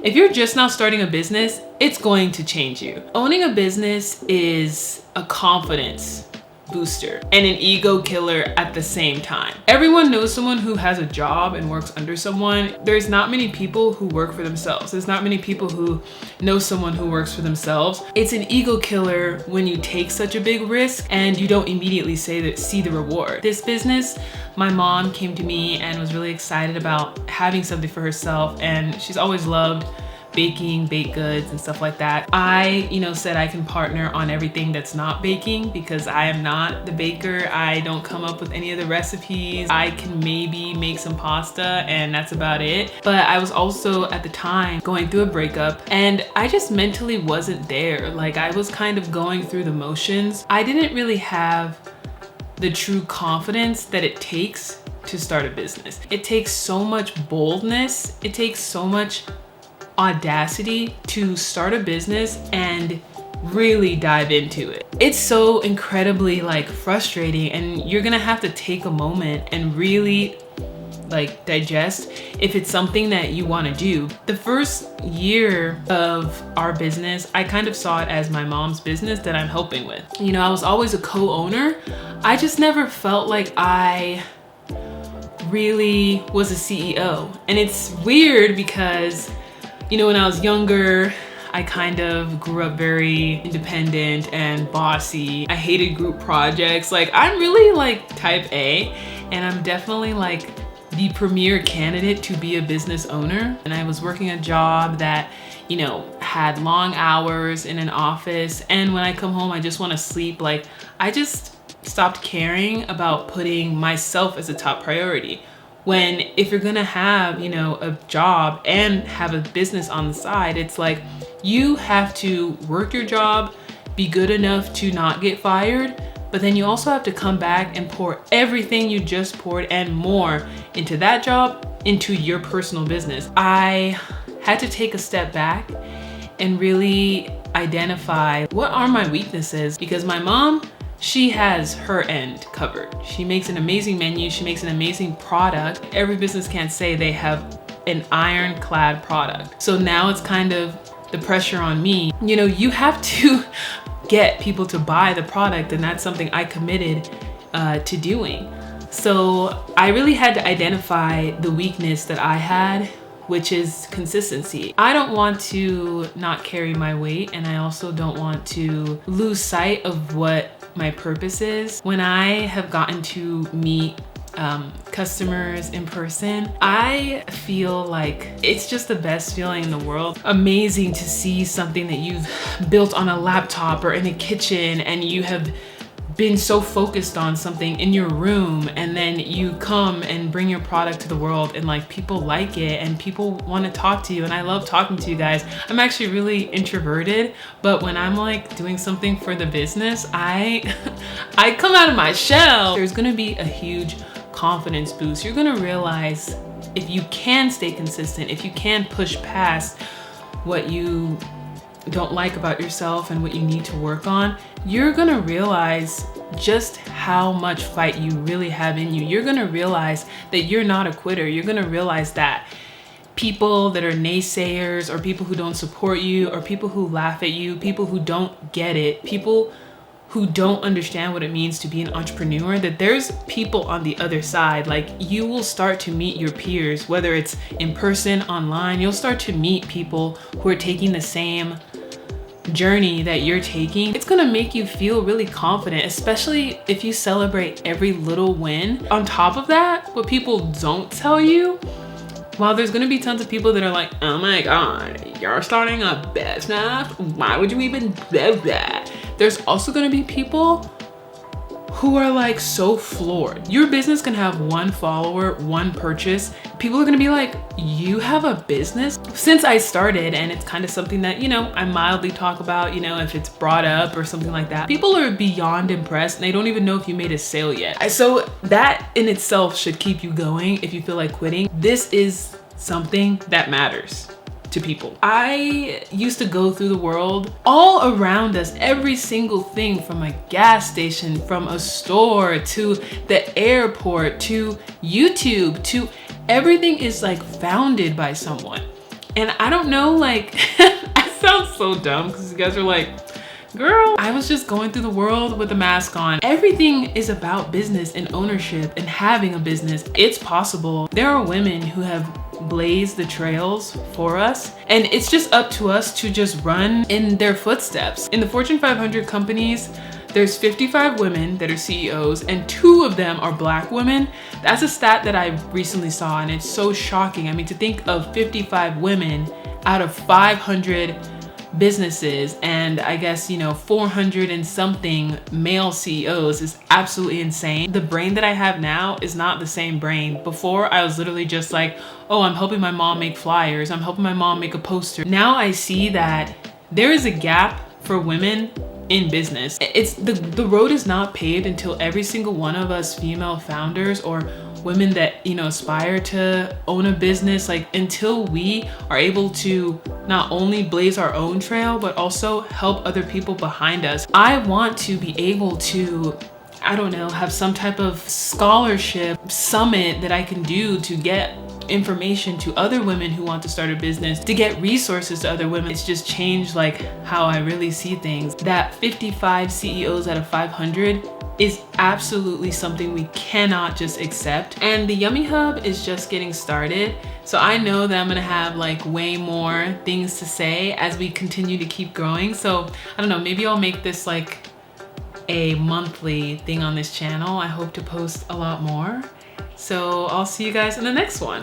If you're just now starting a business, it's going to change you. Owning a business is a confidence booster and an ego killer at the same time. Everyone knows someone who has a job and works under someone. There's not many people who work for themselves. There's not many people who know someone who works for themselves. It's an ego killer when you take such a big risk and you don't immediately see the reward. This business, my mom came to me and was really excited about having something for herself, and she's always loved baking, baked goods and stuff like that. I, said I can partner on everything that's not baking because I am not the baker. I don't come up with any of the recipes. I can maybe make some pasta and that's about it. But I was also at the time going through a breakup and I just mentally wasn't there. Like, I was kind of going through the motions. I didn't really have the true confidence that it takes to start a business. It takes so much boldness. It takes so much audacity to start a business and really dive into it. It's so incredibly frustrating, and you're gonna have to take a moment and really digest if it's something that you want to do. The first year of our business, I kind of saw it as my mom's business that I'm helping with. I was always a co-owner. I just never felt like I really was a CEO. And it's weird because when I was younger, I kind of grew up very independent and bossy. I hated group projects. I'm really type A, and I'm definitely the premier candidate to be a business owner. And I was working a job that, had long hours in an office. And when I come home, I just want to sleep. I just stopped caring about putting myself as a top priority. When if you're gonna have, a job and have a business on the side, it's you have to work your job, be good enough to not get fired, but then you also have to come back and pour everything you just poured and more into that job, into your personal business. I had to take a step back and really identify what are my weaknesses, because my mom, she has her end covered. She makes an amazing menu. She makes an amazing product. Every business can't say they have an ironclad product. So now it's kind of the pressure on me. You have to get people to buy the product, and that's something I committed to doing. So I really had to identify the weakness that I had, which is consistency. I don't want to not carry my weight, and I also don't want to lose sight of what my purpose is. When I have gotten to meet customers in person, I feel like it's just the best feeling in the world. Amazing to see something that you've built on a laptop or in a kitchen, and you have been so focused on something in your room, and then you come and bring your product to the world, and people like it and people want to talk to you. And I love talking to you guys. I'm actually really introverted, but when I'm doing something for the business, I come out of my shell. There's gonna be a huge confidence boost. You're gonna realize if you can stay consistent, if you can push past what you don't like about yourself and what you need to work on, you're gonna realize just how much fight you really have in you. You're gonna realize that you're not a quitter. You're gonna realize that people that are naysayers, or people who don't support you, or people who laugh at you, people who don't get it, people who don't understand what it means to be an entrepreneur, that there's people on the other side. You will start to meet your peers, whether it's in person, online. You'll start to meet people who are taking the same journey that you're taking. It's gonna make you feel really confident, especially if you celebrate every little win. On top of that, what people don't tell you, while there's gonna be tons of people that are oh my God, you're starting a business? Why would you even do that? There's also gonna be people who are so floored. Your business can have one follower, one purchase. People are gonna be you have a business? Since I started, and it's kind of something that, I mildly talk about, if it's brought up or something like that, people are beyond impressed and they don't even know if you made a sale yet. So that in itself should keep you going if you feel like quitting. This is something that matters to people. I used to go through the world, all around us, every single thing, from a gas station, from a store, to the airport, to YouTube, to everything is founded by someone. And I don't know, like, I sound so dumb because you guys are like, girl, I was just going through the world with a mask on. Everything is about business and ownership and having a business. It's possible. There are women who have blazed the trails for us, and it's just up to us to just run in their footsteps. In the Fortune 500 companies, there's 55 women that are CEOs and 2 of them are Black women. That's a stat that I recently saw, and it's so shocking. I mean, to think of 55 women out of 500 businesses and I guess, you know, 400 and something male CEOs is absolutely insane. The brain that I have now is not the same brain. Before, I was literally just like, oh, I'm helping my mom make flyers. I'm helping my mom make a poster. Now I see that there is a gap for women in business. It's the road is not paved until every single one of us female founders or women that, you know, aspire to own a business, like until we are able to not only blaze our own trail, but also help other people behind us. I want to be able to, I don't know, have some type of scholarship summit that I can do to get information to other women who want to start a business, to get resources to other women. It's just changed like how I really see things. That 55 CEOs out of 500 is absolutely something we cannot just accept. And the Yummy Hub is just getting started. So I know that I'm gonna have like way more things to say as we continue to keep growing. So I don't know, maybe I'll make this like a monthly thing on this channel. I hope to post a lot more. So I'll see you guys in the next one.